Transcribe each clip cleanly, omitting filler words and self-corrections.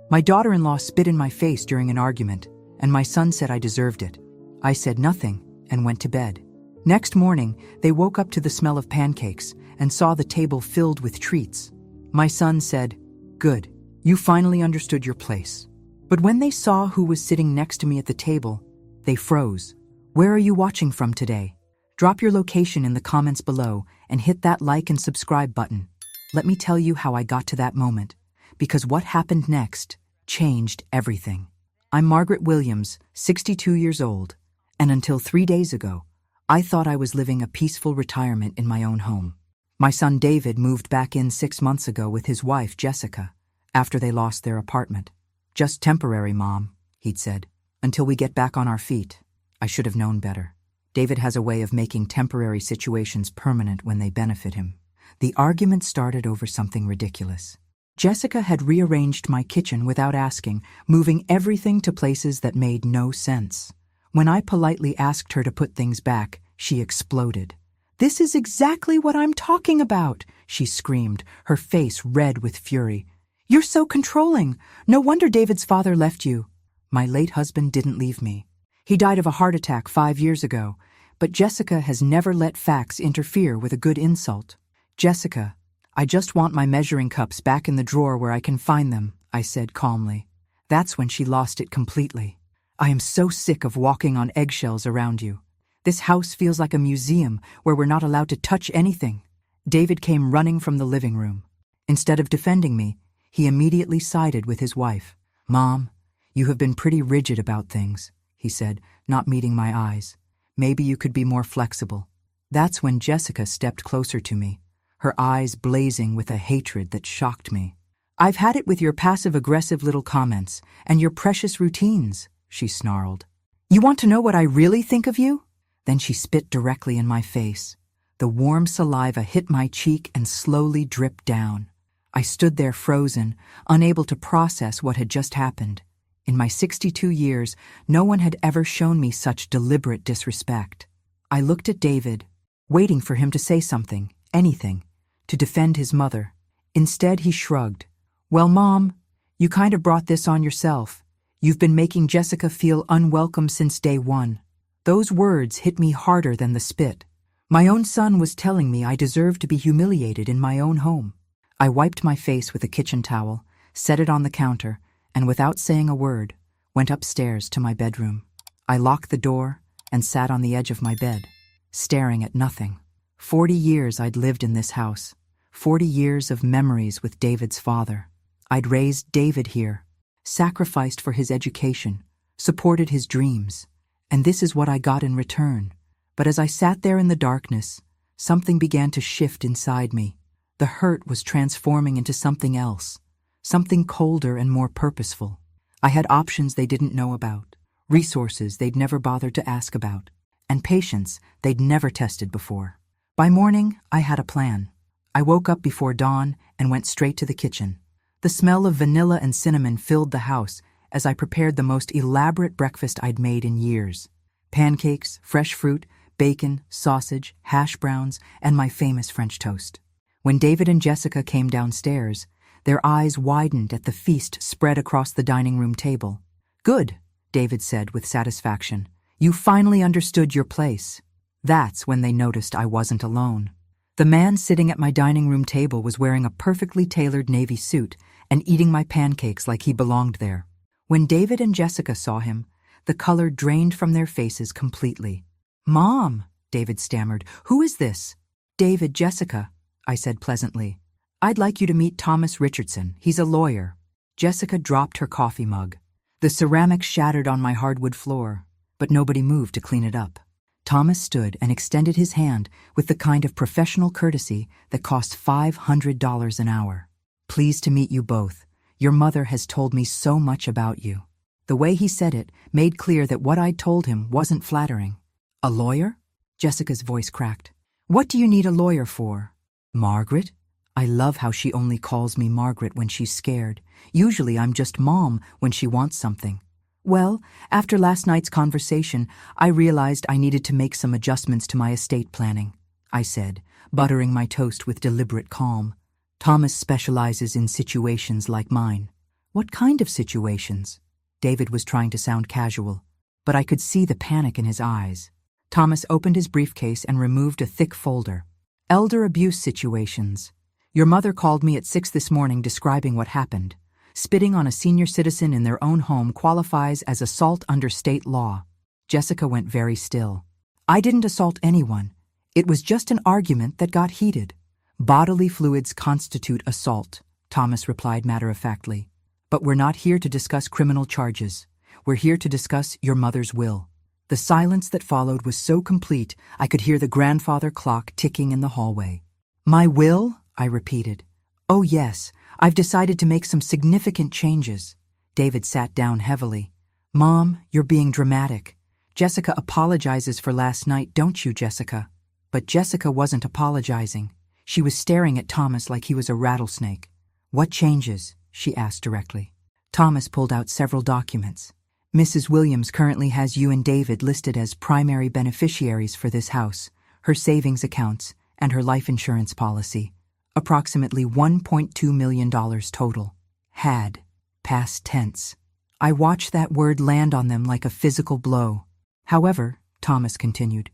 My daughter-in-law spit in my face during an argument, and my son said I deserved it. I said nothing and went to bed. Next morning, they woke up to the smell of pancakes and saw the table filled with treats. My son said, "Good, you finally understood your place." But when they saw who was sitting next to me at the table, they froze. Where are you watching from today? Drop your location in the comments below and hit that like and subscribe button. Let me tell you how I got to that moment, because what happened next changed everything. I'm Margaret Williams, 62 years old, and until 3 days ago, I thought I was living a peaceful retirement in my own home. My son David moved back in 6 months ago with his wife Jessica after they lost their apartment. "Just temporary, Mom," he'd said, "until we get back on our feet." I should have known better. David has a way of making temporary situations permanent when they benefit him. The argument started over something ridiculous. Jessica had rearranged my kitchen without asking, moving everything to places that made no sense. When I politely asked her to put things back, she exploded. "This is exactly what I'm talking about," she screamed, her face red with fury. "You're so controlling. No wonder David's father left you." My late husband didn't leave me. He died of a heart attack 5 years ago, but Jessica has never let facts interfere with a good insult. "Jessica, I just want my measuring cups back in the drawer where I can find them," I said calmly. That's when she lost it completely. "I am so sick of walking on eggshells around you. This house feels like a museum where we're not allowed to touch anything." David came running from the living room. Instead of defending me, he immediately sided with his wife. "Mom, you have been pretty rigid about things," he said, not meeting my eyes. "Maybe you could be more flexible." That's when Jessica stepped closer to me, her eyes blazing with a hatred that shocked me. "I've had it with your passive-aggressive little comments and your precious routines," she snarled. "You want to know what I really think of you?" Then she spit directly in my face. The warm saliva hit my cheek and slowly dripped down. I stood there frozen, unable to process what had just happened. In my 62 years, no one had ever shown me such deliberate disrespect. I looked at David, waiting for him to say something, anything, to defend his mother. Instead, he shrugged. "Well, Mom, you kind of brought this on yourself. You've been making Jessica feel unwelcome since day one." Those words hit me harder than the spit. My own son was telling me I deserved to be humiliated in my own home. I wiped my face with a kitchen towel, set it on the counter, and without saying a word, went upstairs to my bedroom. I locked the door and sat on the edge of my bed, staring at nothing. 40 years I'd lived in this house, 40 years of memories with David's father. I'd raised David here, sacrificed for his education, supported his dreams, and this is what I got in return. But as I sat there in the darkness, something began to shift inside me. The hurt was transforming into something else, something colder and more purposeful. I had options they didn't know about, resources they'd never bothered to ask about, and patience they'd never tested before. By morning, I had a plan. I woke up before dawn and went straight to the kitchen. The smell of vanilla and cinnamon filled the house as I prepared the most elaborate breakfast I'd made in years. Pancakes, fresh fruit, bacon, sausage, hash browns, and my famous French toast. When David and Jessica came downstairs, their eyes widened at the feast spread across the dining room table. "Good," David said with satisfaction. "You finally understood your place." That's when they noticed I wasn't alone. The man sitting at my dining room table was wearing a perfectly tailored navy suit and eating my pancakes like he belonged there. When David and Jessica saw him, the color drained from their faces completely. "Mom," David stammered, "who is this?" "David, Jessica," I said pleasantly. "I'd like you to meet Thomas Richardson. He's a lawyer." Jessica dropped her coffee mug. The ceramic shattered on my hardwood floor, but nobody moved to clean it up. Thomas stood and extended his hand with the kind of professional courtesy that costs $500 an hour. "Pleased to meet you both. Your mother has told me so much about you." The way he said it made clear that what I'd told him wasn't flattering. "A lawyer?" Jessica's voice cracked. "What do you need a lawyer for?" "Margaret?" I love how she only calls me Margaret when she's scared. Usually I'm just Mom when she wants something. "Well, after last night's conversation, I realized I needed to make some adjustments to my estate planning," I said, buttering my toast with deliberate calm. "Thomas specializes in situations like mine." What kind of situations? David was trying to sound casual, but I could see the panic in his eyes. Thomas opened his briefcase and removed a thick folder. Elder abuse situations. Your mother called me at 6 this morning describing what happened. Spitting on a senior citizen in their own home qualifies as assault under state law. Jessica went very still. I didn't assault anyone. It was just an argument that got heated. Bodily fluids constitute assault, Thomas replied matter-of-factly. But we're not here to discuss criminal charges. We're here to discuss your mother's will. The silence that followed was so complete I could hear the grandfather clock ticking in the hallway. My will? I repeated. Oh yes, I've decided to make some significant changes. David sat down heavily. Mom, you're being dramatic. Jessica apologizes for last night, don't you, Jessica? But Jessica wasn't apologizing. She was staring at Thomas like he was a rattlesnake. What changes? She asked directly. Thomas pulled out several documents. Mrs. Williams currently has you and David listed as primary beneficiaries for this house, her savings accounts, and her life insurance policy. Approximately $1.2 million total. Had. Past tense. I watched that word land on them like a physical blow. However, Thomas continued,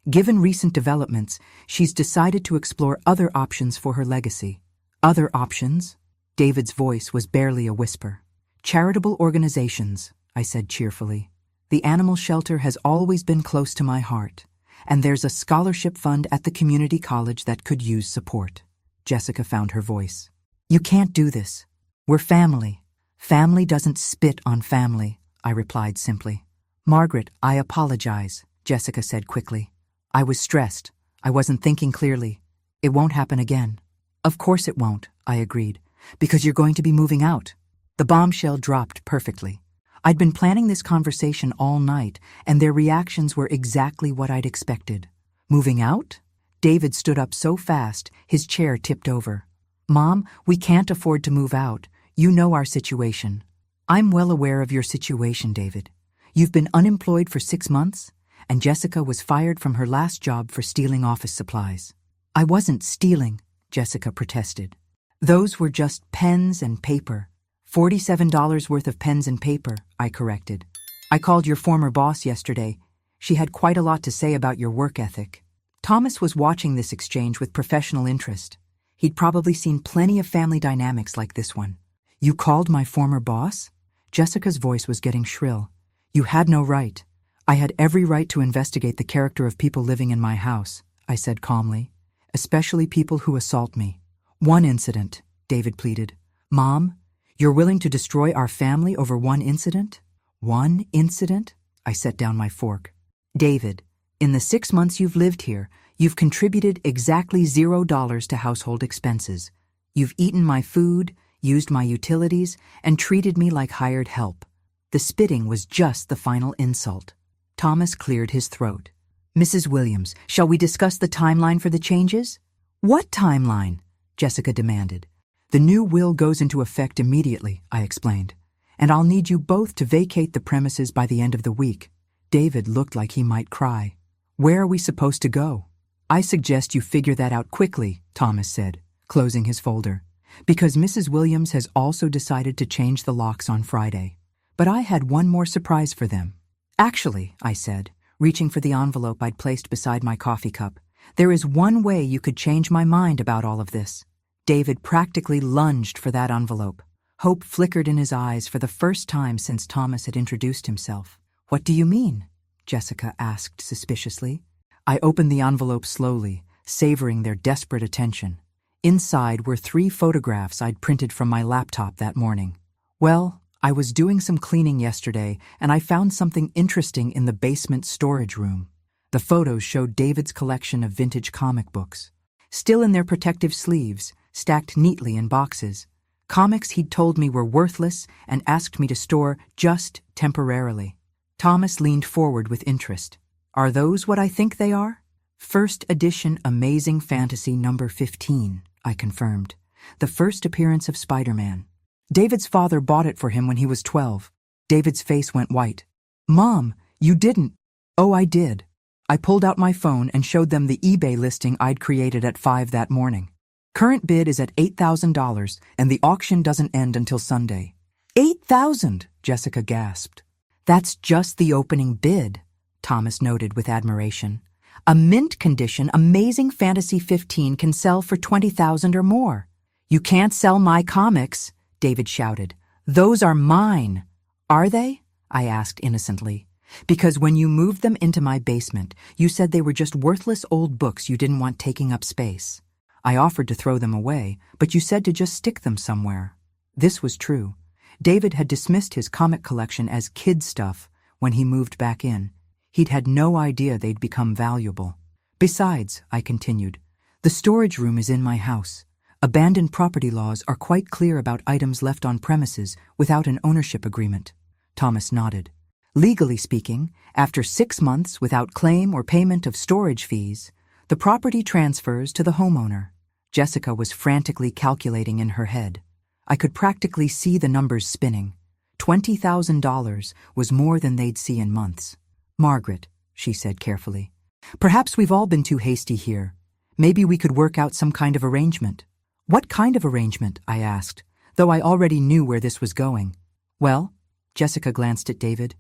given recent developments, she's decided to explore other options for her legacy. Other options? David's voice was barely a whisper. Charitable organizations, I said cheerfully. The animal shelter has always been close to my heart, and there's a scholarship fund at the community college that could use support. Jessica found her voice. You can't do this. We're family. Family doesn't spit on family, I replied simply. Margaret, I apologize, Jessica said quickly. I was stressed. I wasn't thinking clearly. It won't happen again. Of course it won't, I agreed, because you're going to be moving out. The bombshell dropped perfectly. I'd been planning this conversation all night, and their reactions were exactly what I'd expected. Moving out? David stood up so fast, his chair tipped over. Mom, we can't afford to move out. You know our situation. I'm well aware of your situation, David. You've been unemployed for 6 months, and Jessica was fired from her last job for stealing office supplies. I wasn't stealing, Jessica protested. Those were just pens and paper. $47 worth of pens and paper, I corrected. I called your former boss yesterday. She had quite a lot to say about your work ethic. Thomas was watching this exchange with professional interest. He'd probably seen plenty of family dynamics like this one. You called my former boss? Jessica's voice was getting shrill. You had no right. I had every right to investigate the character of people living in my house, I said calmly, especially people who assault me. One incident, David pleaded. Mom, you're willing to destroy our family over one incident? One incident? I set down my fork. David, in the 6 months you've lived here, you've contributed exactly $0 to household expenses. You've eaten my food, used my utilities, and treated me like hired help. The spitting was just the final insult. Thomas cleared his throat. Mrs. Williams, shall we discuss the timeline for the changes? What timeline? Jessica demanded. The new will goes into effect immediately, I explained, and I'll need you both to vacate the premises by the end of the week. David looked like he might cry. Where are we supposed to go? I suggest you figure that out quickly, Thomas said, closing his folder, because Mrs. Williams has also decided to change the locks on Friday. But I had one more surprise for them. Actually, I said, reaching for the envelope I'd placed beside my coffee cup, there is one way you could change my mind about all of this. David practically lunged for that envelope. Hope flickered in his eyes for the first time since Thomas had introduced himself. What do you mean? Jessica asked suspiciously. I opened the envelope slowly, savoring their desperate attention. Inside were 3 photographs I'd printed from my laptop that morning. Well, I was doing some cleaning yesterday, and I found something interesting in the basement storage room. The photos showed David's collection of vintage comic books, still in their protective sleeves, stacked neatly in boxes. Comics he'd told me were worthless and asked me to store just temporarily. Thomas leaned forward with interest. Are those what I think they are? First edition Amazing Fantasy number 15, I confirmed. The first appearance of Spider-Man. David's father bought it for him when he was 12. David's face went white. Mom, you didn't. Oh, I did. I pulled out my phone and showed them the eBay listing I'd created at 5 that morning. Current bid is at $8,000, and the auction doesn't end until Sunday. $8,000, Jessica gasped. That's just the opening bid, Thomas noted with admiration. A mint condition Amazing Fantasy 15 can sell for $20,000 or more. You can't sell my comics, David shouted. Those are mine. Are they? I asked innocently. Because when you moved them into my basement, you said they were just worthless old books you didn't want taking up space. I offered to throw them away, but you said to just stick them somewhere. This was true. David had dismissed his comic collection as kid stuff when he moved back in. He'd had no idea they'd become valuable. Besides, I continued, the storage room is in my house. Abandoned property laws are quite clear about items left on premises without an ownership agreement. Thomas nodded. Legally speaking, after 6 months without claim or payment of storage fees, the property transfers to the homeowner. Jessica was frantically calculating in her head. I could practically see the numbers spinning. $20,000 was more than they'd see in months. Margaret, she said carefully, perhaps we've all been too hasty here. Maybe we could work out some kind of arrangement. What kind of arrangement? I asked, though I already knew where this was going. Well, Jessica glanced at David.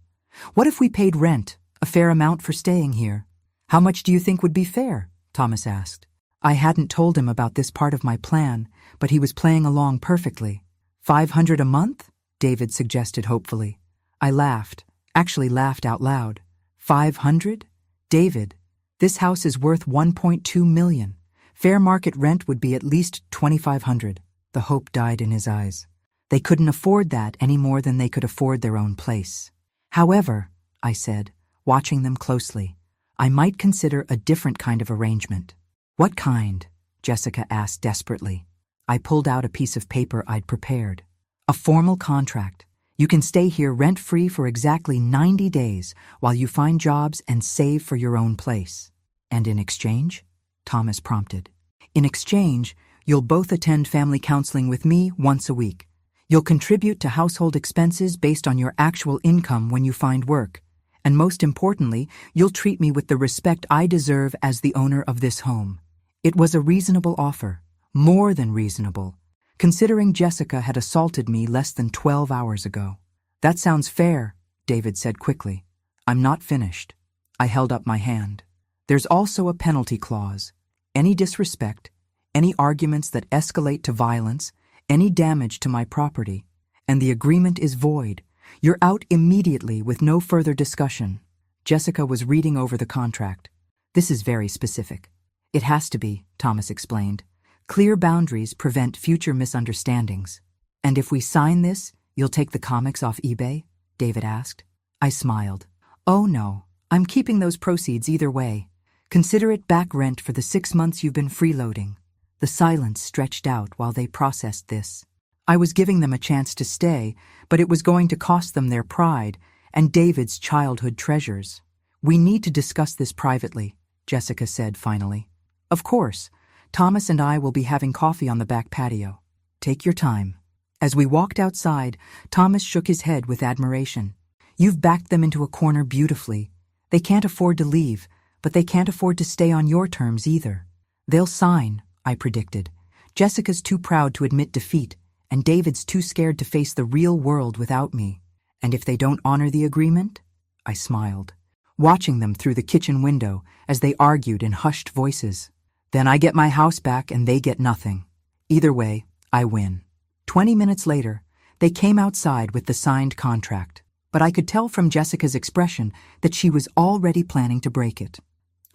What if we paid rent, a fair amount for staying here? How much do you think would be fair? Thomas asked. I hadn't told him about this part of my plan, but he was playing along perfectly. $500 a month? David suggested hopefully. I laughed, actually laughed out loud. 500? David, this house is worth $1.2 million. Fair market rent would be at least $2,500. The hope died in his eyes. They couldn't afford that any more than they could afford their own place. However, I said, watching them closely, I might consider a different kind of arrangement. What kind? Jessica asked desperately. I pulled out a piece of paper I'd prepared. A formal contract. You can stay here rent-free for exactly 90 days while you find jobs and save for your own place. And in exchange? Thomas prompted. In exchange, you'll both attend family counseling with me once a week. You'll contribute to household expenses based on your actual income when you find work. And most importantly, you'll treat me with the respect I deserve as the owner of this home. It was a reasonable offer, more than reasonable, considering Jessica had assaulted me less than 12 hours ago. That sounds fair, David said quickly. I'm not finished. I held up my hand. There's also a penalty clause. Any disrespect, any arguments that escalate to violence, any damage to my property, and the agreement is void. You're out immediately with no further discussion. Jessica was reading over the contract. This is very specific. It has to be, Thomas explained. Clear boundaries prevent future misunderstandings. And if we sign this, you'll take the comics off eBay? David asked. I smiled. Oh no, I'm keeping those proceeds either way. Consider it back rent for the 6 months you've been freeloading. The silence stretched out while they processed this. I was giving them a chance to stay, but it was going to cost them their pride and David's childhood treasures. We need to discuss this privately, Jessica said finally. Of course, Thomas and I will be having coffee on the back patio. Take your time. As we walked outside, Thomas shook his head with admiration. You've backed them into a corner beautifully. They can't afford to leave, but they can't afford to stay on your terms either. They'll sign, I predicted. Jessica's too proud to admit defeat, and David's too scared to face the real world without me. And if they don't honor the agreement? I smiled, watching them through the kitchen window as they argued in hushed voices. Then I get my house back and they get nothing. Either way, I win. 20 minutes later, they came outside with the signed contract, but I could tell from Jessica's expression that she was already planning to break it.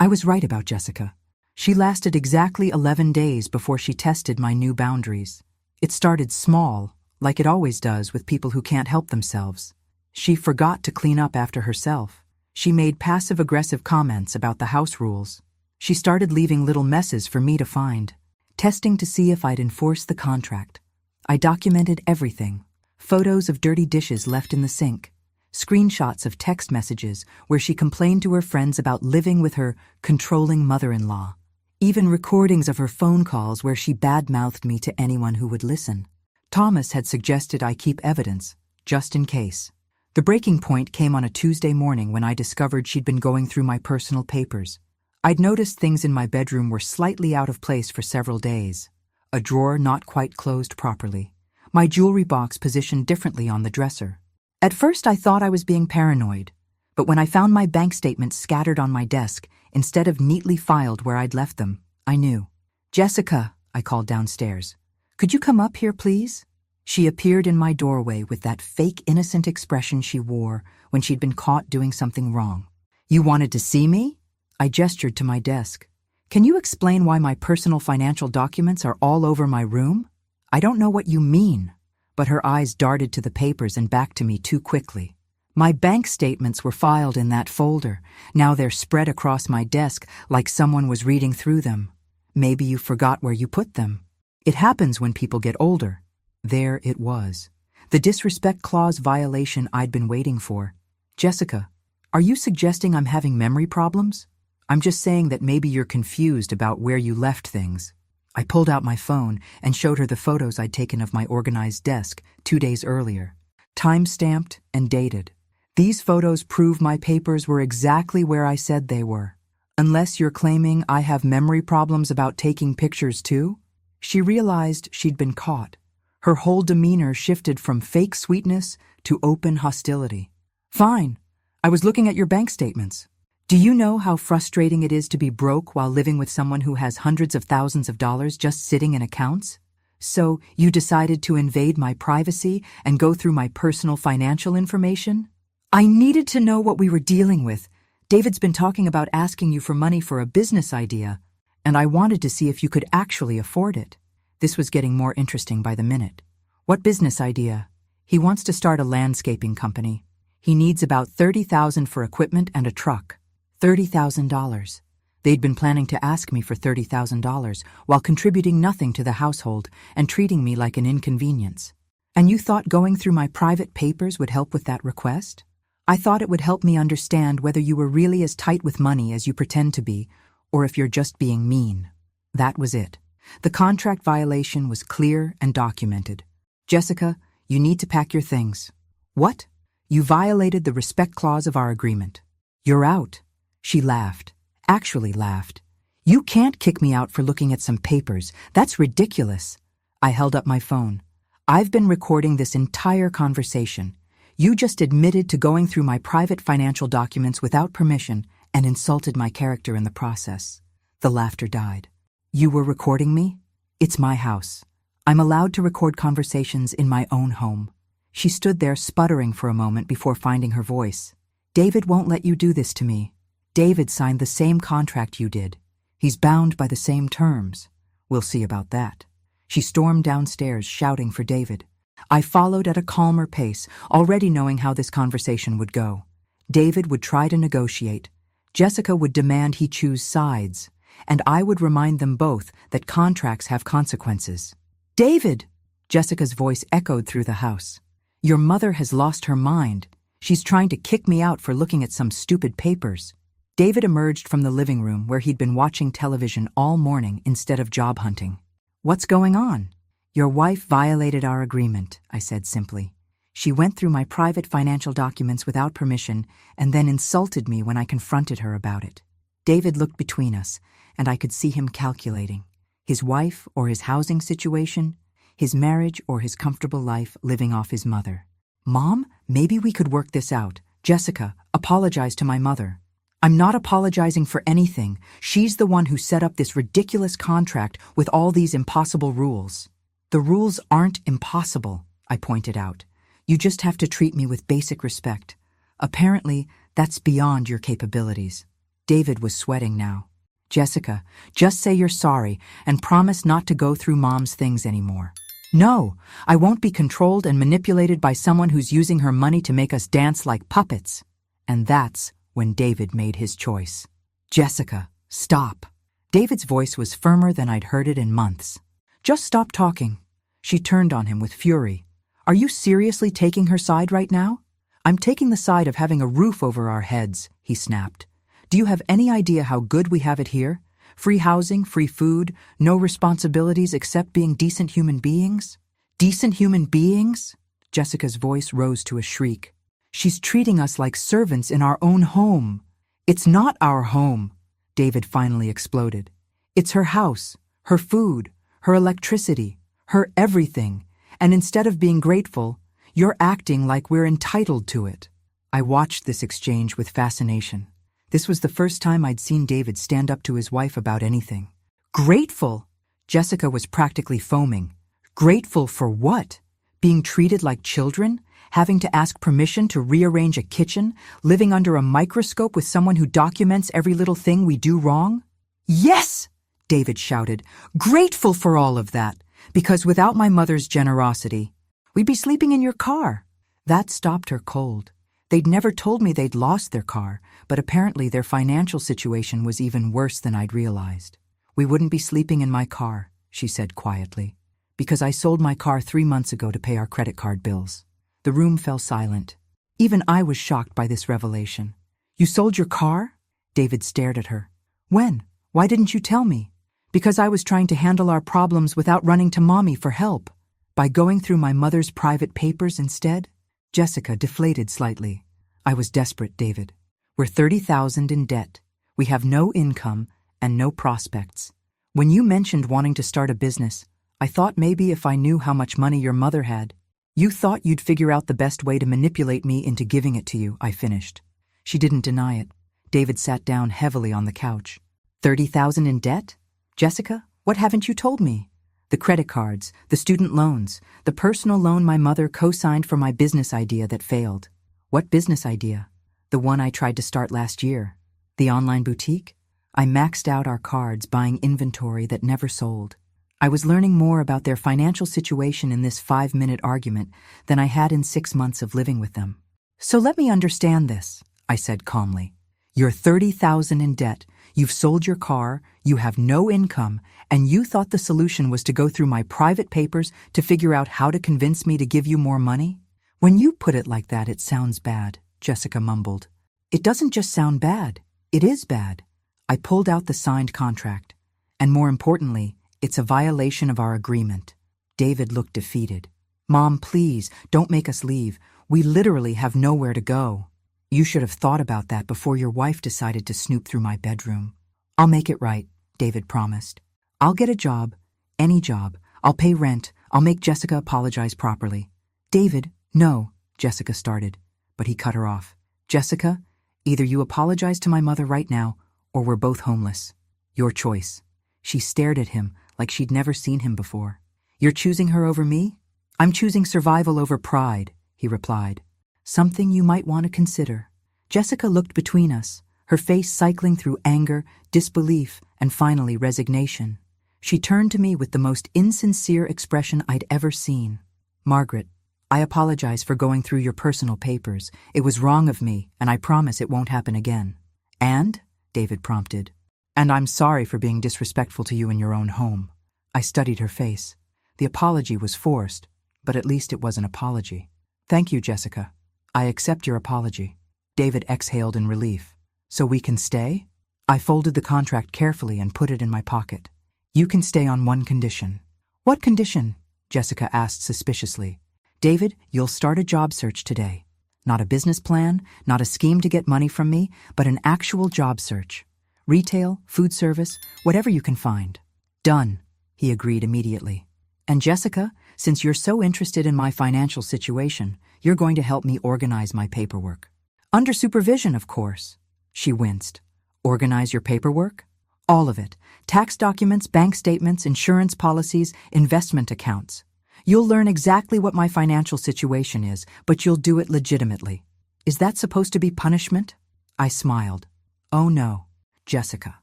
I was right about Jessica. She lasted exactly 11 days before she tested my new boundaries. It started small, like it always does with people who can't help themselves. She forgot to clean up after herself. She made passive-aggressive comments about the house rules. She started leaving little messes for me to find, testing to see if I'd enforce the contract. I documented everything. Photos of dirty dishes left in the sink, screenshots of text messages where she complained to her friends about living with her controlling mother-in-law, even recordings of her phone calls where she badmouthed me to anyone who would listen. Thomas had suggested I keep evidence, just in case. The breaking point came on a Tuesday morning when I discovered she'd been going through my personal papers. I'd noticed things in my bedroom were slightly out of place for several days. A drawer not quite closed properly. my jewelry box positioned differently on the dresser. At first I thought I was being paranoid, but when I found my bank statements scattered on my desk instead of neatly filed where I'd left them, I knew. "Jessica," I called downstairs. "Could you come up here, please?" She appeared in my doorway with that fake innocent expression she wore when she'd been caught doing something wrong. "You wanted to see me?" I gestured to my desk. "Can you explain why my personal financial documents are all over my room?" "I don't know what you mean." But her eyes darted to the papers and back to me too quickly. My bank statements were filed in that folder. Now they're spread across my desk like someone was reading through them. "Maybe you forgot where you put them." It happens when people get older. There it was. The disrespect clause violation I'd been waiting for. "Jessica, are you suggesting I'm having memory problems?" "I'm just saying that maybe you're confused about where you left things." I pulled out my phone and showed her the photos I'd taken of my organized desk 2 days earlier, time-stamped and dated. "These photos prove my papers were exactly where I said they were. Unless you're claiming I have memory problems about taking pictures too?" She realized she'd been caught. Her whole demeanor shifted from fake sweetness to open hostility. "Fine. I was looking at your bank statements. Do you know how frustrating it is to be broke while living with someone who has hundreds of thousands of dollars just sitting in accounts? So you decided to invade my privacy and go through my personal financial information?" "I needed to know what we were dealing with. David's been talking about asking you for money for a business idea, and I wanted to see if you could actually afford it." This was getting more interesting by the minute. "What business idea?" "He wants to start a landscaping company. He needs about $30,000 for equipment and a truck." $30,000. They'd been planning to ask me for $30,000 while contributing nothing to the household and treating me like an inconvenience. "And you thought going through my private papers would help with that request?" "I thought it would help me understand whether you were really as tight with money as you pretend to be, or if you're just being mean." That was it. The contract violation was clear and documented. "Jessica, you need to pack your things." "What?" "You violated the respect clause of our agreement. You're out." She laughed. Actually laughed. "You can't kick me out for looking at some papers. That's ridiculous." I held up my phone. "I've been recording this entire conversation. You just admitted to going through my private financial documents without permission and insulted my character in the process." The laughter died. "You were recording me? It's my house. I'm allowed to record conversations in my own home." She stood there sputtering for a moment before finding her voice. "David won't let you do this to me. David signed the same contract you did. He's bound by the same terms. We'll see about that." She stormed downstairs, shouting for David. I followed at a calmer pace, already knowing how this conversation would go. David would try to negotiate. Jessica would demand he choose sides, and I would remind them both that contracts have consequences. "David!" Jessica's voice echoed through the house. "Your mother has lost her mind. She's trying to kick me out for looking at some stupid papers." David emerged from the living room where he'd been watching television all morning instead of job hunting. "What's going on?" "Your wife violated our agreement," I said simply. "She went through my private financial documents without permission and then insulted me when I confronted her about it." David looked between us, and I could see him calculating. His wife or his housing situation, his marriage or his comfortable life living off his mother. "Mom, maybe we could work this out. Jessica, apologize to my mother." "I'm not apologizing for anything. She's the one who set up this ridiculous contract with all these impossible rules." "The rules aren't impossible," I pointed out. "You just have to treat me with basic respect. Apparently, that's beyond your capabilities." David was sweating now. "Jessica, just say you're sorry and promise not to go through Mom's things anymore." "No, I won't be controlled and manipulated by someone who's using her money to make us dance like puppets." And that's when David made his choice. "Jessica, stop." David's voice was firmer than I'd heard it in months. "Just stop talking." She turned on him with fury. "Are you seriously taking her side right now?" "I'm taking the side of having a roof over our heads," he snapped. "Do you have any idea how good we have it here? Free housing, free food, no responsibilities except being decent human beings?" "Decent human beings?" Jessica's voice rose to a shriek. "She's treating us like servants in our own home." "It's not our home," David finally exploded. "It's her house, her food, her electricity, her everything, And instead of being grateful, you're acting like we're entitled to it. I watched this exchange with fascination. This was the first time I'd seen David stand up to his wife about anything. Grateful? Jessica was practically foaming. Grateful for what? Being treated like children? Having to ask permission to rearrange a kitchen? Living under a microscope with someone who documents every little thing we do wrong? Yes! David shouted. Grateful for all of that, because without my mother's generosity, we'd be sleeping in your car. That stopped her cold. They'd never told me they'd lost their car, but apparently their financial situation was even worse than I'd realized. We wouldn't be sleeping in my car, she said quietly, because I sold my car 3 months ago to pay our credit card bills. The room fell silent. Even I was shocked by this revelation. You sold your car? David stared at her. When? Why didn't you tell me? Because I was trying to handle our problems without running to Mommy for help. By going through my mother's private papers instead? Jessica deflated slightly. I was desperate, David. We're $30,000 in debt. We have no income and no prospects. When you mentioned wanting to start a business, I thought maybe if I knew how much money your mother had, you thought you'd figure out the best way to manipulate me into giving it to you, I finished. She didn't deny it. David sat down heavily on the couch. 30,000 in debt? Jessica, what haven't you told me? The credit cards, the student loans, the personal loan my mother co-signed for my business idea that failed. What business idea? The one I tried to start last year. The online boutique? I maxed out our cards buying inventory that never sold. I was learning more about their financial situation in this 5-minute argument than I had in 6 months of living with them. So let me understand this, I said calmly. You're 30,000 in debt, you've sold your car, you have no income, and you thought the solution was to go through my private papers to figure out how to convince me to give you more money? When you put it like that, it sounds bad, Jessica mumbled. It doesn't just sound bad, it is bad. I pulled out the signed contract, and more importantly, it's a violation of our agreement. David looked defeated. Mom, please, don't make us leave. We literally have nowhere to go. You should have thought about that before your wife decided to snoop through my bedroom. I'll make it right, David promised. I'll get a job, any job. I'll pay rent. I'll make Jessica apologize properly. David, no, Jessica started, but he cut her off. Jessica, either you apologize to my mother right now, or we're both homeless. Your choice. She stared at him like she'd never seen him before. You're choosing her over me? I'm choosing survival over pride, he replied. Something you might want to consider. Jessica looked between us, her face cycling through anger, disbelief, and finally resignation. She turned to me with the most insincere expression I'd ever seen. Margaret, I apologize for going through your personal papers. It was wrong of me, and I promise it won't happen again. And? David prompted. And I'm sorry for being disrespectful to you in your own home. I studied her face. The apology was forced, but at least it was an apology. Thank you, Jessica. I accept your apology. David exhaled in relief. So we can stay? I folded the contract carefully and put it in my pocket. You can stay on one condition. What condition? Jessica asked suspiciously. David, you'll start a job search today. Not a business plan, not a scheme to get money from me, but an actual job search. Retail, food service, whatever you can find. Done, he agreed immediately. And Jessica, since you're so interested in my financial situation, you're going to help me organize my paperwork. Under supervision, of course. She winced. Organize your paperwork? All of it. Tax documents, bank statements, insurance policies, investment accounts. You'll learn exactly what my financial situation is, but you'll do it legitimately. Is that supposed to be punishment? I smiled. Oh no, Jessica.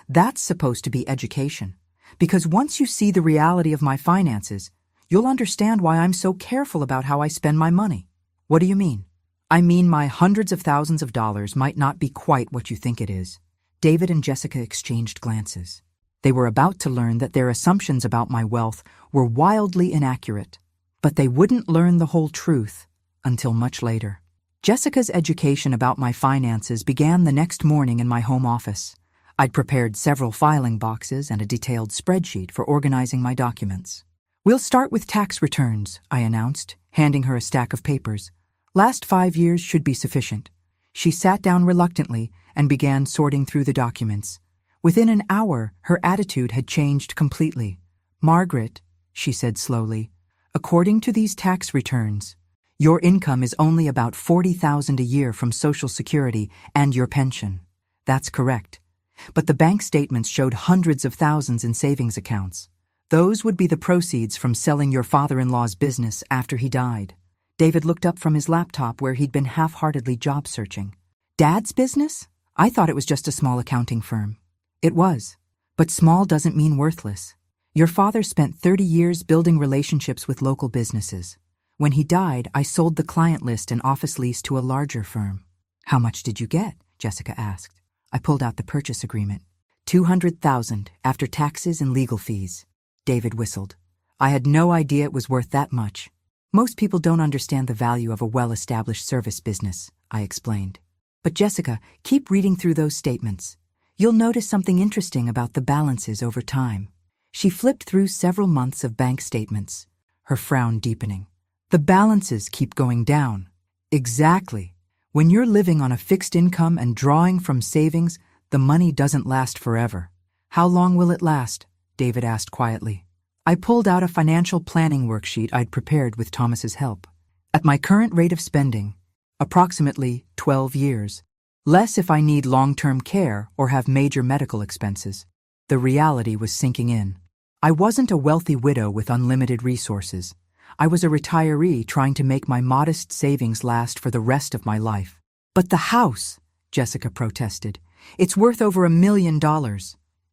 That's supposed to be education. Because once you see the reality of my finances, you'll understand why I'm so careful about how I spend my money. What do you mean? I mean my hundreds of thousands of dollars might not be quite what you think it is. David and Jessica exchanged glances. They were about to learn that their assumptions about my wealth were wildly inaccurate, but they wouldn't learn the whole truth until much later. Jessica's education about my finances began the next morning in my home office. I'd prepared several filing boxes and a detailed spreadsheet for organizing my documents. We'll start with tax returns, I announced, handing her a stack of papers. Last 5 years should be sufficient. She sat down reluctantly and began sorting through the documents. Within an hour, her attitude had changed completely. Margaret, she said slowly, According to these tax returns, your income is only about $40,000 a year from Social Security and your pension. That's correct. But the bank statements showed hundreds of thousands in savings accounts. Those would be the proceeds from selling your father-in-law's business after he died. David looked up from his laptop where he'd been half-heartedly job searching. Dad's business? I thought it was just a small accounting firm. It was. But small doesn't mean worthless. Your father spent 30 years building relationships with local businesses. When he died, I sold the client list and office lease to a larger firm. How much did you get? Jessica asked. I pulled out the purchase agreement. $200,000 after taxes and legal fees. David whistled. I had no idea it was worth that much. Most people don't understand the value of a well-established service business, I explained. But Jessica, keep reading through those statements. You'll notice something interesting about the balances over time. She flipped through several months of bank statements, her frown deepening. The balances keep going down. Exactly. When you're living on a fixed income and drawing from savings, the money doesn't last forever. How long will it last? David asked quietly. I pulled out a financial planning worksheet I'd prepared with Thomas's help. At my current rate of spending, approximately 12 years. Less if I need long-term care or have major medical expenses. The reality was sinking in. I wasn't a wealthy widow with unlimited resources. I was a retiree trying to make my modest savings last for the rest of my life. But the house, Jessica protested. It's worth over $1 million.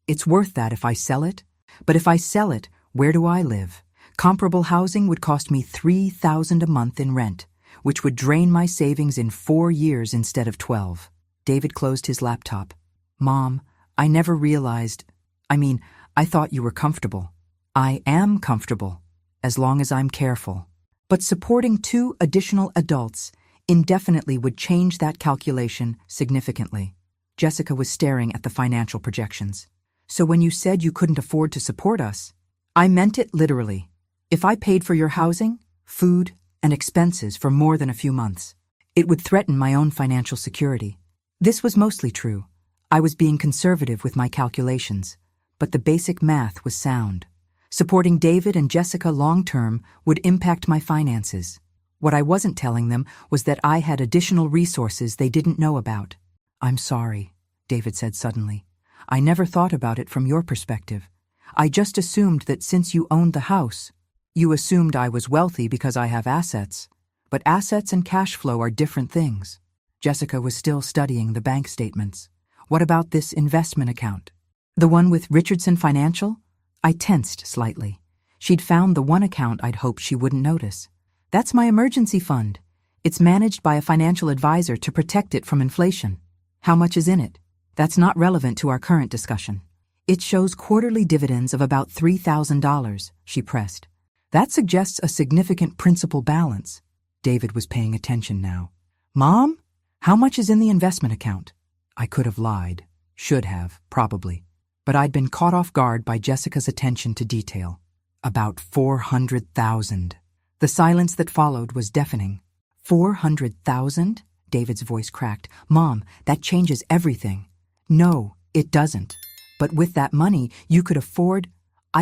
It's worth that if I sell it. But if I sell it, where do I live? Comparable housing would cost me $3,000 a month in rent, which would drain my savings in 4 years instead of 12. David closed his laptop. Mom, I never realized. I thought you were comfortable. I am comfortable, as long as I'm careful. But supporting 2 additional adults indefinitely would change that calculation significantly. Jessica was staring at the financial projections. So when you said you couldn't afford to support us, I meant it literally. If I paid for your housing, food, and expenses for more than a few months, it would threaten my own financial security. This was mostly true. I was being conservative with my calculations, but the basic math was sound. Supporting David and Jessica long-term would impact my finances. What I wasn't telling them was that I had additional resources they didn't know about. I'm sorry, David said suddenly. I never thought about it from your perspective. I just assumed that since you owned the house, you assumed I was wealthy because I have assets. But assets and cash flow are different things. Jessica was still studying the bank statements. What about this investment account? The one with Richardson Financial? I tensed slightly. She'd found the one account I'd hoped she wouldn't notice. That's my emergency fund. It's managed by a financial advisor to protect it from inflation. How much is in it? That's not relevant to our current discussion. It shows quarterly dividends of about $3,000, she pressed. That suggests a significant principal balance. David was paying attention now. Mom, how much is in the investment account? I could have lied. Should have, probably. But I'd been caught off guard by Jessica's attention to detail. About $400,000. The silence that followed was deafening. $400,000? David's voice cracked. Mom, that changes everything. No, it doesn't. But with that money, I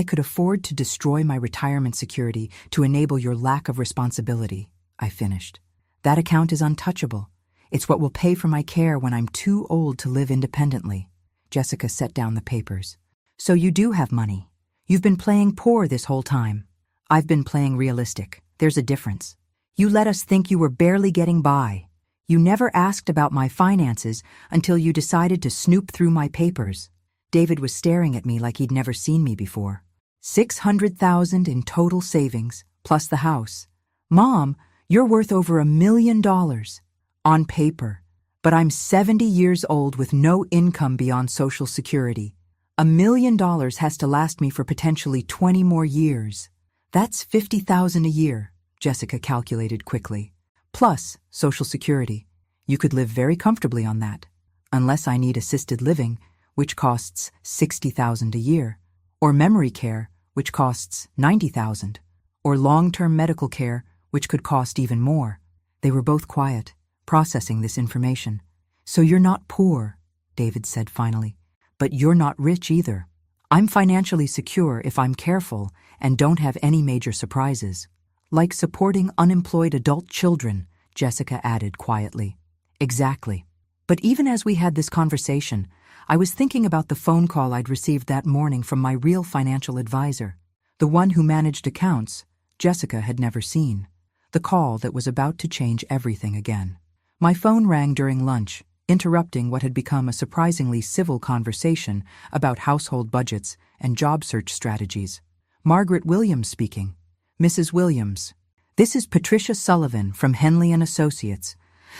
could afford to destroy my retirement security to enable your lack of responsibility, I finished. That account is untouchable. It's what will pay for my care when I'm too old to live independently. Jessica set down the papers. So you do have money. You've been playing poor this whole time. I've been playing realistic. There's a difference. You let us think you were barely getting by. You never asked about my finances until you decided to snoop through my papers. David was staring at me like he'd never seen me before. $600,000 in total savings, plus the house. Mom, you're worth over $1 million. On paper. But I'm 70 years old with no income beyond Social Security. $1 million has to last me for potentially 20 more years. That's $50,000 a year, Jessica calculated quickly. Plus Social Security. You could live very comfortably on that. Unless I need assisted living, which costs $60,000 a year, or memory care, which costs $90,000, or long-term medical care, which could cost even more. They were both quiet, processing this information. So you're not poor, David said finally, but you're not rich either. I'm financially secure if I'm careful and don't have any major surprises. Like supporting unemployed adult children, Jessica added quietly. Exactly. But even as we had this conversation, I was thinking about the phone call I'd received that morning from my real financial advisor, the one who managed accounts Jessica had never seen, the call that was about to change everything again. My phone rang during lunch, interrupting what had become a surprisingly civil conversation about household budgets and job search strategies. Margaret Williams speaking. Mrs. Williams, this is Patricia Sullivan from Henley & Associates.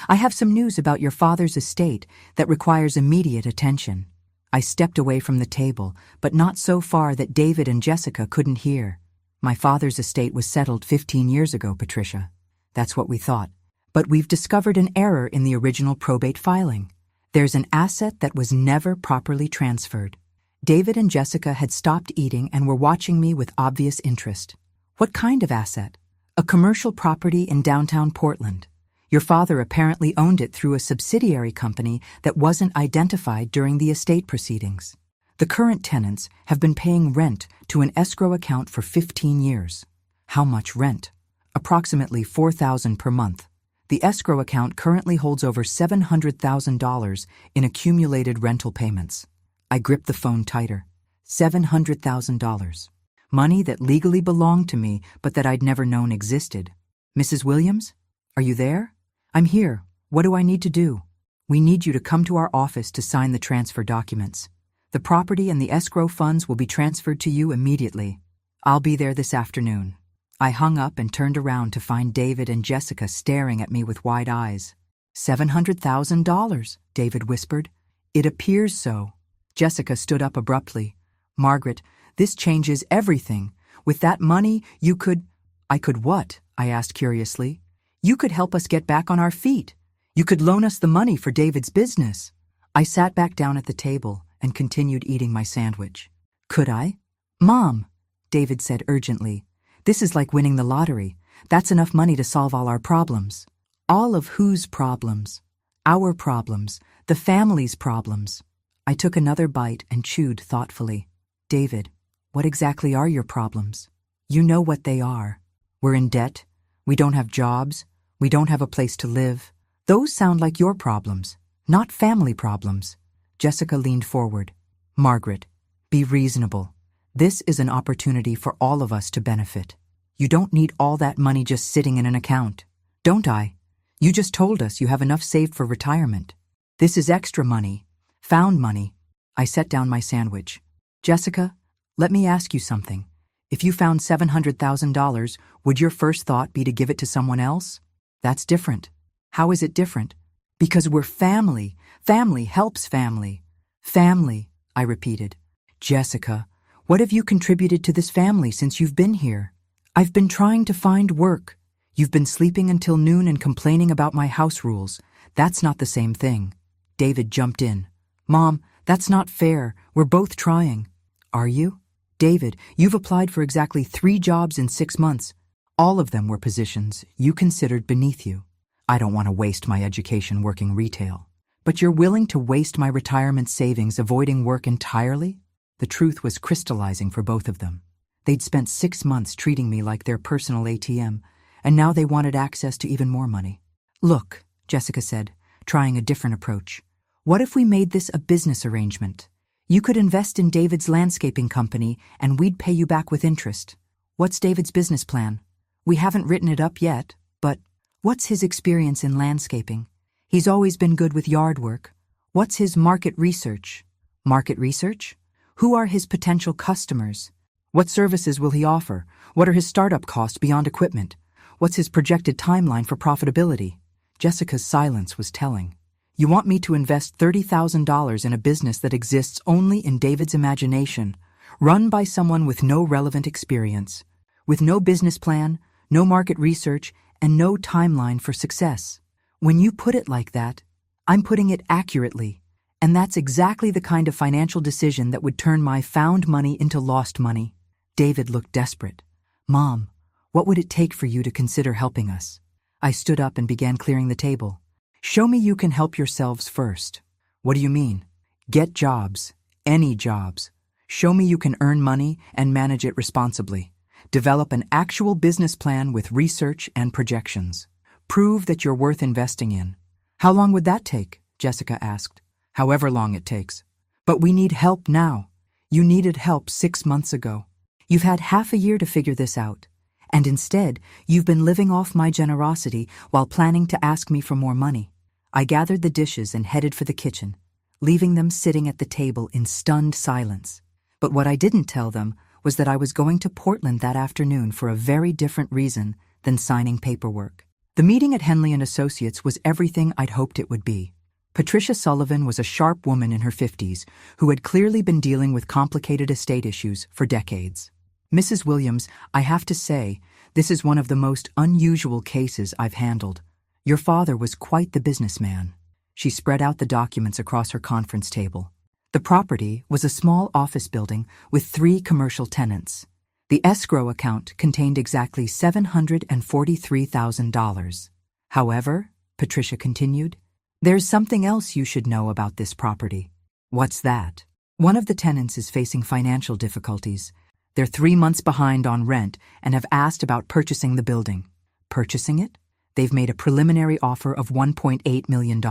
I have some news about your father's estate that requires immediate attention. I stepped away from the table, but not so far that David and Jessica couldn't hear. My father's estate was settled 15 years ago, Patricia. That's what we thought. But we've discovered an error in the original probate filing. There's an asset that was never properly transferred. David and Jessica had stopped eating and were watching me with obvious interest. What kind of asset? A commercial property in downtown Portland. Your father apparently owned it through a subsidiary company that wasn't identified during the estate proceedings. The current tenants have been paying rent to an escrow account for 15 years. How much rent? Approximately $4,000 per month. The escrow account currently holds over $700,000 in accumulated rental payments. I gripped the phone tighter. $700,000. Money that legally belonged to me, but that I'd never known existed. Mrs. Williams? Are you there? I'm here. What do I need to do? We need you to come to our office to sign the transfer documents. The property and the escrow funds will be transferred to you immediately. I'll be there this afternoon. I hung up and turned around to find David and Jessica staring at me with wide eyes. $700,000, David whispered. It appears so. Jessica stood up abruptly. Margaret, this changes everything. With that money, you could— I could what? I asked curiously. You could help us get back on our feet. You could loan us the money for David's business. I sat back down at the table and continued eating my sandwich. Could I? Mom, David said urgently, this is like winning the lottery. That's enough money to solve all our problems. All of whose problems? Our problems, the family's problems. I took another bite and chewed thoughtfully. David, what exactly are your problems? You know what they are. We're in debt. We don't have jobs. We don't have a place to live. Those sound like your problems, not family problems. Jessica leaned forward. Margaret, be reasonable. This is an opportunity for all of us to benefit. You don't need all that money just sitting in an account. Don't I? You just told us you have enough saved for retirement. This is extra money. Found money. I set down my sandwich. Jessica, let me ask you something. If you found $700,000, would your first thought be to give it to someone else? That's different. How is it different? Because we're family. Family helps family. Family, I repeated. Jessica, what have you contributed to this family since you've been here? I've been trying to find work. You've been sleeping until noon and complaining about my house rules. That's not the same thing. David jumped in. Mom, that's not fair. We're both trying. Are you? David, you've applied for exactly 3 jobs in 6 months. All of them were positions you considered beneath you. I don't want to waste my education working retail. But you're willing to waste my retirement savings avoiding work entirely? The truth was crystallizing for both of them. They'd spent 6 months treating me like their personal ATM, and now they wanted access to even more money. Look, Jessica said, trying a different approach. What if we made this a business arrangement? You could invest in David's landscaping company, and we'd pay you back with interest. What's David's business plan? We haven't written it up yet, but what's his experience in landscaping? He's always been good with yard work. What's his market research? Market research? Who are his potential customers? What services will he offer? What are his startup costs beyond equipment? What's his projected timeline for profitability? Jessica's silence was telling. You want me to invest $30,000 in a business that exists only in David's imagination, run by someone with no relevant experience, with no business plan, no market research, and no timeline for success. When you put it like that, I'm putting it accurately, and that's exactly the kind of financial decision that would turn my found money into lost money. David looked desperate. Mom, what would it take for you to consider helping us? I stood up and began clearing the table. Show me you can help yourselves first. What do you mean? Get jobs. Any jobs. Show me you can earn money and manage it responsibly. Develop an actual business plan with research and projections. Prove that you're worth investing in. How long would that take? Jessica asked. However long it takes. But we need help now. You needed help 6 months ago. You've had half a year to figure this out. And instead, you've been living off my generosity while planning to ask me for more money. I gathered the dishes and headed for the kitchen, leaving them sitting at the table in stunned silence. But what I didn't tell them was that I was going to Portland that afternoon for a very different reason than signing paperwork. The meeting at Henley & Associates was everything I'd hoped it would be. Patricia Sullivan was a sharp woman in her 50s who had clearly been dealing with complicated estate issues for decades. Mrs. Williams, I have to say, this is one of the most unusual cases I've handled. Your father was quite the businessman. She spread out the documents across her conference table. The property was a small office building with 3 commercial tenants. The escrow account contained exactly $743,000. However, Patricia continued, there's something else you should know about this property. What's that? One of the tenants is facing financial difficulties. They're 3 months behind on rent and have asked about purchasing the building. Purchasing it? They've made a preliminary offer of $1.8 million.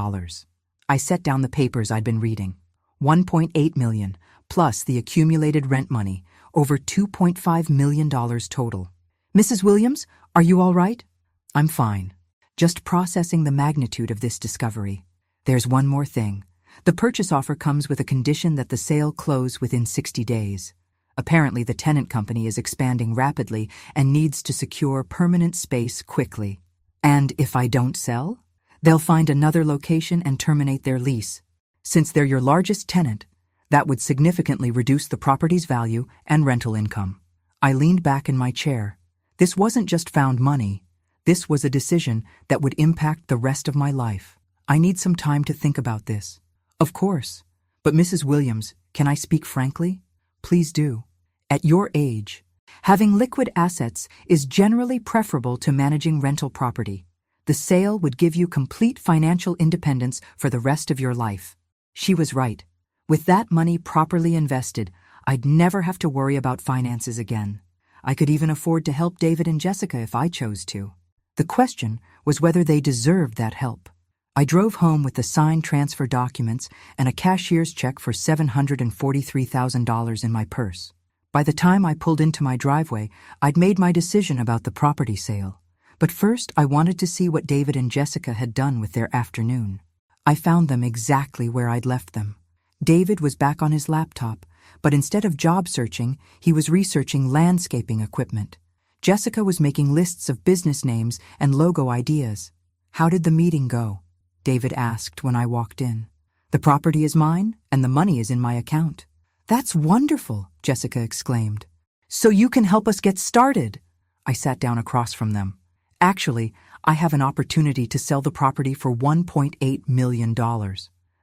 I set down the papers I'd been reading. $1.8 million, plus the accumulated rent money, over $2.5 million total. Mrs. Williams, are you all right? I'm fine. Just processing the magnitude of this discovery. There's one more thing. The purchase offer comes with a condition that the sale close within 60 days. Apparently, the tenant company is expanding rapidly and needs to secure permanent space quickly. And if I don't sell, they'll find another location and terminate their lease. Since they're your largest tenant, that would significantly reduce the property's value and rental income. I leaned back in my chair. This wasn't just found money. This was a decision that would impact the rest of my life. I need some time to think about this. Of course. But Mrs. Williams, can I speak frankly? Please do. At your age, having liquid assets is generally preferable to managing rental property. The sale would give you complete financial independence for the rest of your life. She was right. With that money properly invested, I'd never have to worry about finances again. I could even afford to help David and Jessica if I chose to. The question was whether they deserved that help. I drove home with the signed transfer documents and a cashier's check for $743,000 in my purse. By the time I pulled into my driveway, I'd made my decision about the property sale. But first, I wanted to see what David and Jessica had done with their afternoon. I found them exactly where I'd left them. David was back on his laptop, but instead of job searching, he was researching landscaping equipment. Jessica was making lists of business names and logo ideas. How did the meeting go? David asked when I walked in. The property is mine, and the money is in my account. That's wonderful, Jessica exclaimed. So you can help us get started. I sat down across from them. Actually, I have an opportunity to sell the property for $1.8 million.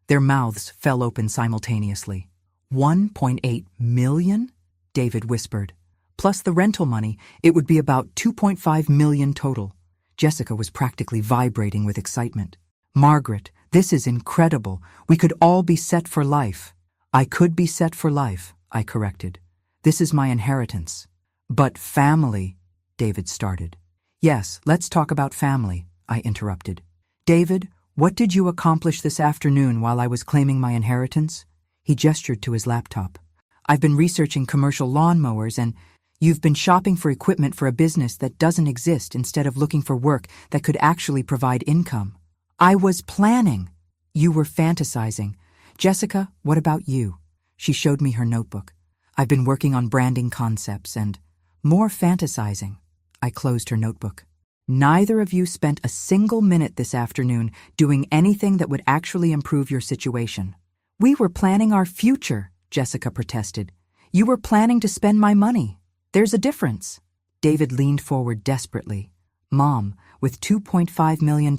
Their mouths fell open simultaneously. $1.8 million? David whispered. Plus the rental money, it would be about $2.5 million total. Jessica was practically vibrating with excitement. Margaret, this is incredible. We could all be set for life. I could be set for life, I corrected. This is my inheritance. But family, David started. Yes, let's talk about family, I interrupted. David, what did you accomplish this afternoon while I was claiming my inheritance? He gestured to his laptop. I've been researching commercial lawnmowers and you've been shopping for equipment for a business that doesn't exist instead of looking for work that could actually provide income. I was planning. You were fantasizing. Jessica, what about you? She showed me her notebook. I've been working on branding concepts and more fantasizing. I closed her notebook. Neither of you spent a single minute this afternoon doing anything that would actually improve your situation. We were planning our future, Jessica protested. You were planning to spend my money. There's a difference. David leaned forward desperately. Mom, with $2.5 million,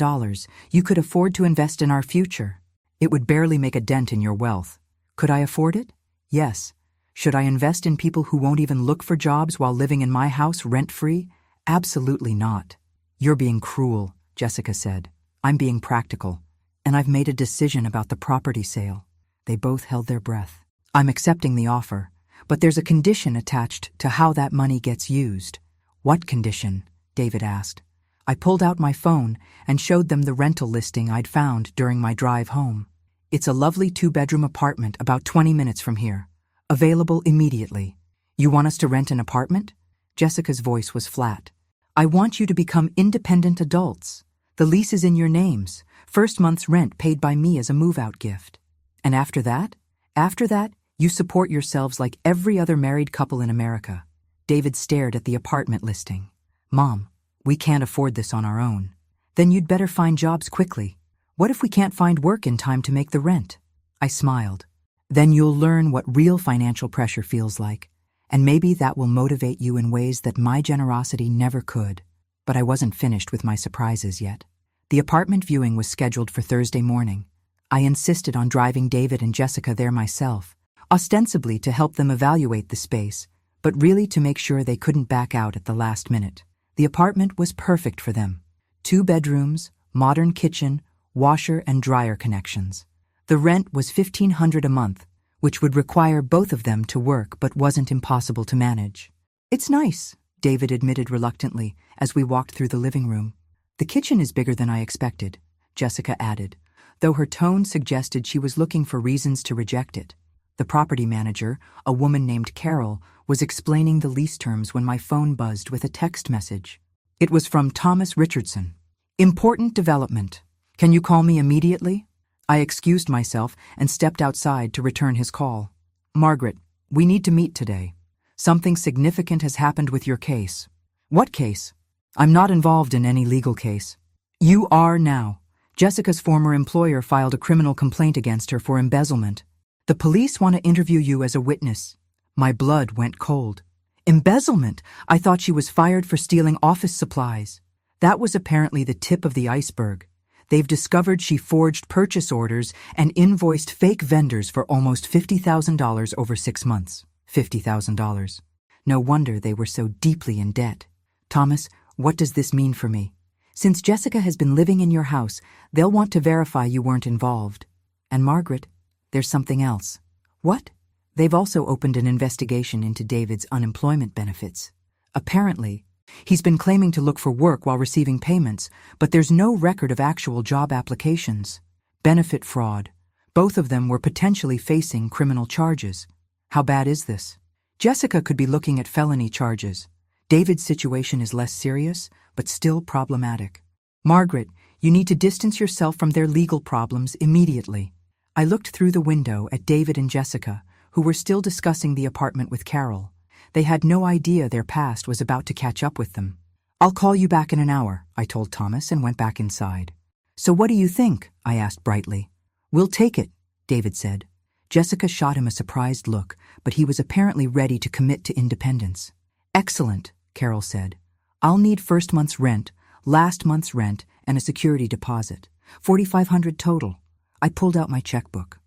you could afford to invest in our future. It would barely make a dent in your wealth. Could I afford it? Yes. Should I invest in people who won't even look for jobs while living in my house rent-free? Absolutely not. You're being cruel, Jessica said. I'm being practical. And I've made a decision about the property sale. They both held their breath. I'm accepting the offer, but there's a condition attached to how that money gets used. "What condition?" David asked. I pulled out my phone and showed them the rental listing I'd found during my drive home. "It's a lovely 2-bedroom apartment about 20 minutes from here. Available immediately. You want us to rent an apartment?" Jessica's voice was flat. "I want you to become independent adults. The lease is in your names. First month's rent paid by me as a move-out gift. And after that? After that, you support yourselves like every other married couple in America." David stared at the apartment listing. "Mom, we can't afford this on our own." "Then you'd better find jobs quickly. What if we can't find work in time to make the rent?" I smiled. "Then you'll learn what real financial pressure feels like, and maybe that will motivate you in ways that my generosity never could." But I wasn't finished with my surprises yet. The apartment viewing was scheduled for Thursday morning. I insisted on driving David and Jessica there myself, ostensibly to help them evaluate the space, but really to make sure they couldn't back out at the last minute. The apartment was perfect for them. 2 bedrooms, modern kitchen, washer and dryer connections. The rent was $1,500 a month, which would require both of them to work but wasn't impossible to manage. "It's nice," David admitted reluctantly as we walked through the living room. "The kitchen is bigger than I expected," Jessica added, though her tone suggested she was looking for reasons to reject it. The property manager, a woman named Carol, was explaining the lease terms when my phone buzzed with a text message. It was from Thomas Richardson. "Important development. Can you call me immediately?" I excused myself and stepped outside to return his call. "Margaret, we need to meet today. Something significant has happened with your case." "What case?" "I'm not involved in any legal case." "You are now. Jessica's former employer filed a criminal complaint against her for embezzlement. The police want to interview you as a witness." My blood went cold. Embezzlement! I thought she was fired for stealing office supplies. That was apparently the tip of the iceberg. They've discovered she forged purchase orders and invoiced fake vendors for almost $50,000 over 6 months. $50,000. No wonder they were so deeply in debt. "Thomas, what does this mean for me? Since Jessica has been living in your house, they'll want to verify you weren't involved. And Margaret, there's something else." "What?" "They've also opened an investigation into David's unemployment benefits. Apparently, he's been claiming to look for work while receiving payments, but there's no record of actual job applications. Benefit fraud. Both of them were potentially facing criminal charges." "How bad is this?" "Jessica could be looking at felony charges. David's situation is less serious, but still problematic. Margaret, you need to distance yourself from their legal problems immediately." I looked through the window at David and Jessica, who were still discussing the apartment with Carol. They had no idea their past was about to catch up with them. "I'll call you back in an hour," I told Thomas and went back inside. "So what do you think?" I asked brightly. "We'll take it," David said. Jessica shot him a surprised look, but he was apparently ready to commit to independence. "Excellent," Carol said. "I'll need first month's rent, last month's rent, and a security deposit. $4,500 total." I pulled out my checkbook.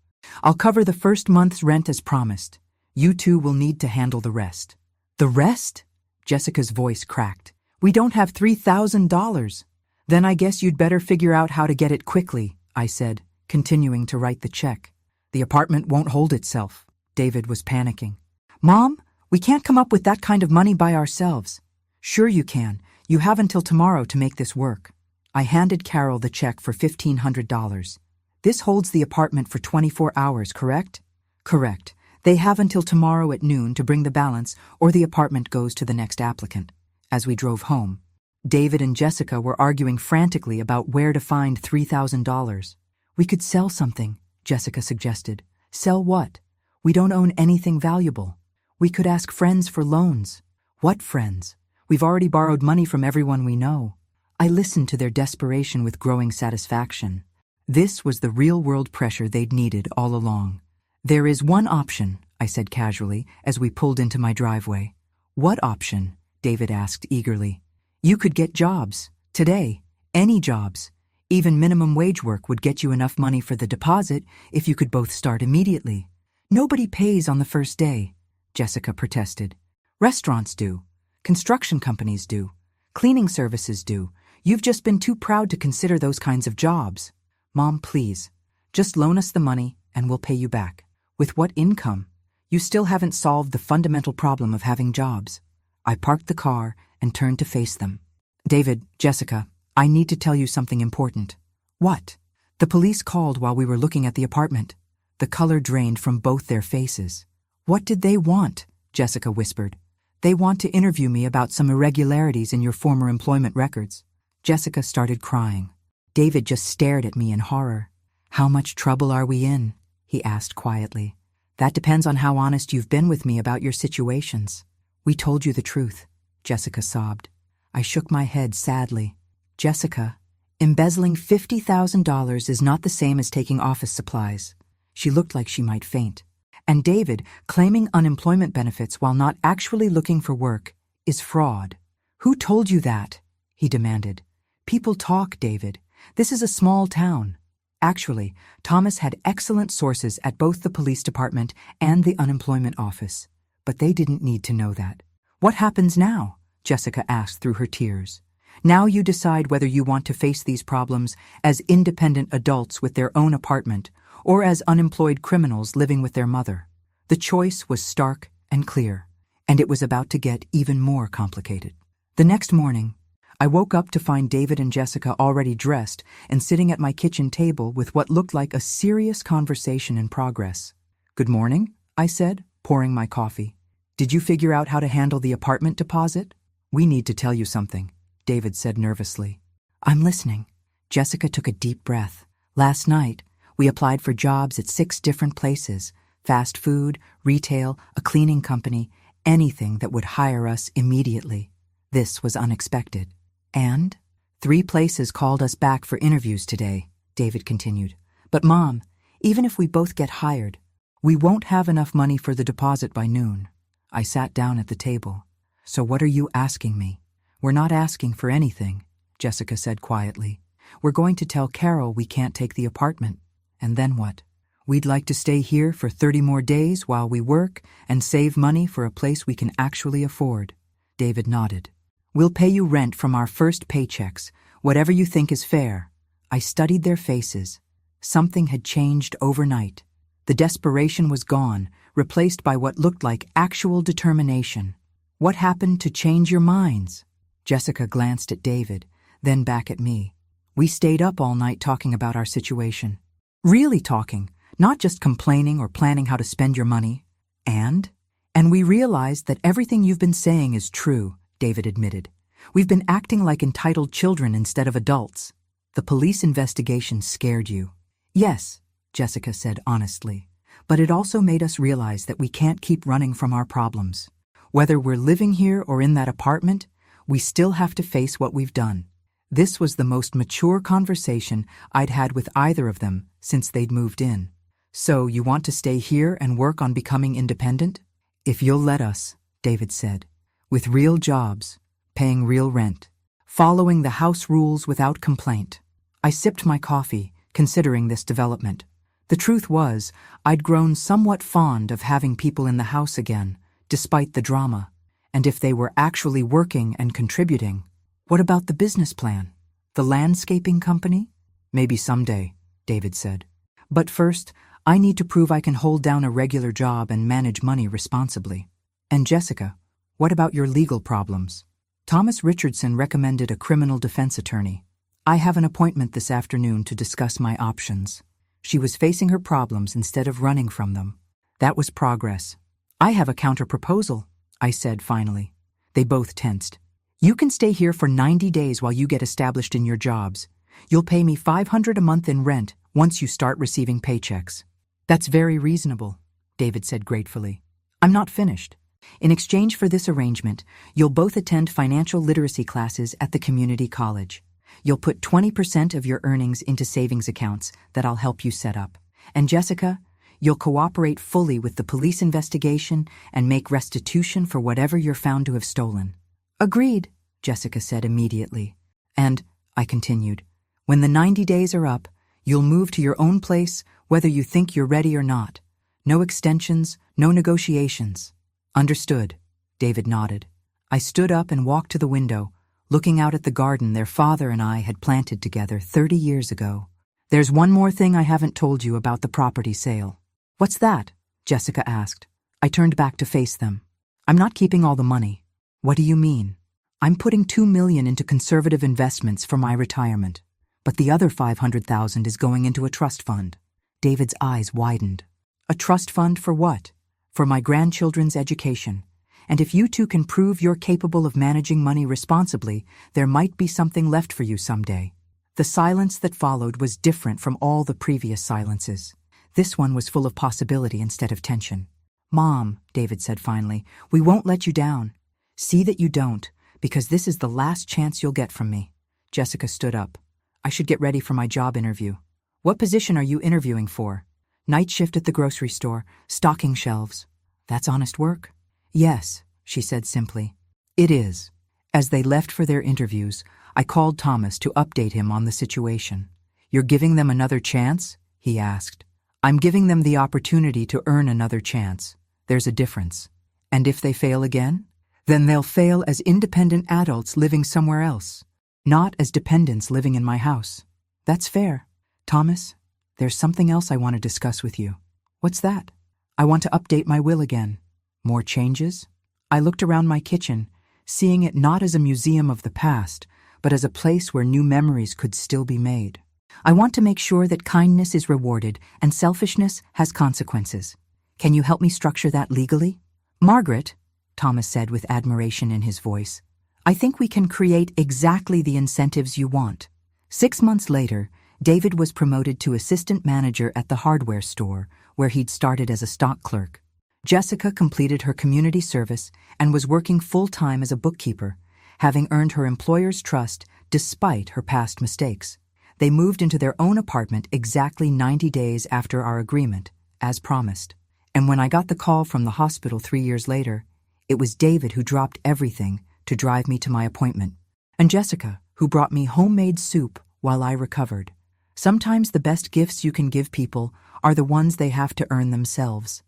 "I'll cover the first month's rent as promised. You two will need to handle the rest." "The rest?" Jessica's voice cracked. "We don't have $3,000. "Then I guess you'd better figure out how to get it quickly," I said, continuing to write the check. "The apartment won't hold itself." David was panicking. "Mom, we can't come up with that kind of money by ourselves." "Sure you can. You have until tomorrow to make this work." I handed Carol the check for $1,500. "This holds the apartment for 24 hours, correct?" "Correct. They have until tomorrow at noon to bring the balance, or the apartment goes to the next applicant." As we drove home, David and Jessica were arguing frantically about where to find $3,000. "We could sell something," Jessica suggested. "Sell what? We don't own anything valuable." "We could ask friends for loans." "What friends? We've already borrowed money from everyone we know." I listened to their desperation with growing satisfaction. This was the real-world pressure they'd needed all along. "There is one option," I said casually as we pulled into my driveway. "What option?" David asked eagerly. "You could get jobs. Today. Any jobs. Even minimum wage work would get you enough money for the deposit if you could both start immediately." "Nobody pays on the first day," Jessica protested. "Restaurants do. Construction companies do. Cleaning services do. You've just been too proud to consider those kinds of jobs." "Mom, please. Just loan us the money and we'll pay you back." "With what income? You still haven't solved the fundamental problem of having jobs." I parked the car and turned to face them. David, Jessica, I need to tell you something important. What? The police called while we were looking at the apartment. The color drained from both their faces. What did they want? Jessica whispered. They want to interview me about some irregularities in your former employment records. Jessica started crying. David just stared at me in horror. How much trouble are we in? He asked quietly. That depends on how honest you've been with me about your situations. We told you the truth, Jessica sobbed. I shook my head sadly. Jessica, embezzling $50,000 is not the same as taking office supplies. She looked like she might faint. And David, claiming unemployment benefits while not actually looking for work, is fraud. Who told you that? He demanded. People talk, David. This is a small town. Actually, Thomas had excellent sources at both the police department and the unemployment office. But they didn't need to know that. What happens now? Jessica asked through her tears. Now you decide whether you want to face these problems as independent adults with their own apartment or as unemployed criminals living with their mother. The choice was stark and clear, and it was about to get even more complicated. The next morning, I woke up to find David and Jessica already dressed and sitting at my kitchen table with what looked like a serious conversation in progress. Good morning, I said, pouring my coffee. Did you figure out how to handle the apartment deposit? We need to tell you something, David said nervously. I'm listening. Jessica took a deep breath. Last night, we applied for jobs at 6 different places: fast food, retail, a cleaning company, anything that would hire us immediately. This was unexpected. And 3 places called us back for interviews today, David continued. But Mom, even if we both get hired, we won't have enough money for the deposit by noon. I sat down at the table. So what are you asking me? We're not asking for anything, Jessica said quietly. We're going to tell Carol we can't take the apartment. And then what? We'd like to stay here for 30 more days while we work and save money for a place we can actually afford. David nodded. We'll pay you rent from our first paychecks, whatever you think is fair. I studied their faces. Something had changed overnight. The desperation was gone, replaced by what looked like actual determination. What happened to change your minds? Jessica glanced at David, then back at me. We stayed up all night talking about our situation. Really talking, not just complaining or planning how to spend your money. And we realized that everything you've been saying is true, David admitted. We've been acting like entitled children instead of adults. The police investigation scared you. Yes, Jessica said honestly. But it also made us realize that we can't keep running from our problems. Whether we're living here or in that apartment, we still have to face what we've done. This was the most mature conversation I'd had with either of them since they'd moved in. So you want to stay here and work on becoming independent? If you'll let us, David said. With real jobs, paying real rent, following the house rules without complaint. I sipped my coffee, considering this development. The truth was, I'd grown somewhat fond of having people in the house again, despite the drama. And if they were actually working and contributing, what about the business plan? The landscaping company? Maybe someday, David said. But first, I need to prove I can hold down a regular job and manage money responsibly. And Jessica, what about your legal problems? Thomas Richardson recommended a criminal defense attorney. I have an appointment this afternoon to discuss my options. She was facing her problems instead of running from them. That was progress. I have a counter-proposal, I said finally. They both tensed. You can stay here for 90 days while you get established in your jobs. You'll pay me $500 a month in rent once you start receiving paychecks. That's very reasonable, David said gratefully. I'm not finished. In exchange for this arrangement, you'll both attend financial literacy classes at the community college. You'll put 20% of your earnings into savings accounts that I'll help you set up. And Jessica, you'll cooperate fully with the police investigation and make restitution for whatever you're found to have stolen. Agreed, Jessica said immediately. And, I continued, when the 90 days are up, you'll move to your own place whether you think you're ready or not. No extensions, no negotiations. Understood, David nodded. I stood up and walked to the window, looking out at the garden their father and I had planted together 30 years ago. There's one more thing I haven't told you about the property sale. What's that? Jessica asked. I turned back to face them. I'm not keeping all the money. What do you mean? I'm putting $2 million into conservative investments for my retirement, but the other $500,000 is going into a trust fund. David's eyes widened. A trust fund for what? For my grandchildren's education. And if you two can prove you're capable of managing money responsibly, there might be something left for you someday. The silence that followed was different from all the previous silences. This one was full of possibility instead of tension. Mom, David said finally, we won't let you down. See that you don't, because this is the last chance you'll get from me. Jessica stood up. I should get ready for my job interview. What position are you interviewing for? Night shift at the grocery store, stocking shelves. That's honest work? Yes, she said simply. It is. As they left for their interviews, I called Thomas to update him on the situation. You're giving them another chance? He asked. I'm giving them the opportunity to earn another chance. There's a difference. And if they fail again? Then they'll fail as independent adults living somewhere else, not as dependents living in my house. That's fair. Thomas, there's something else I want to discuss with you. What's that? I want to update my will again. More changes? I looked around my kitchen, seeing it not as a museum of the past, but as a place where new memories could still be made. I want to make sure that kindness is rewarded and selfishness has consequences. Can you help me structure that legally? Margaret, Thomas said with admiration in his voice, I think we can create exactly the incentives you want. 6 months later, David was promoted to assistant manager at the hardware store, where he'd started as a stock clerk. Jessica completed her community service and was working full-time as a bookkeeper, having earned her employer's trust despite her past mistakes. They moved into their own apartment exactly 90 days after our agreement, as promised. And when I got the call from the hospital 3 years later, it was David who dropped everything to drive me to my appointment, and Jessica, who brought me homemade soup while I recovered. Sometimes the best gifts you can give people are the ones they have to earn themselves.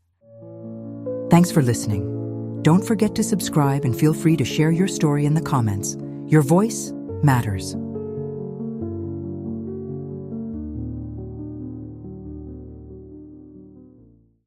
Thanks for listening. Don't forget to subscribe and feel free to share your story in the comments. Your voice matters.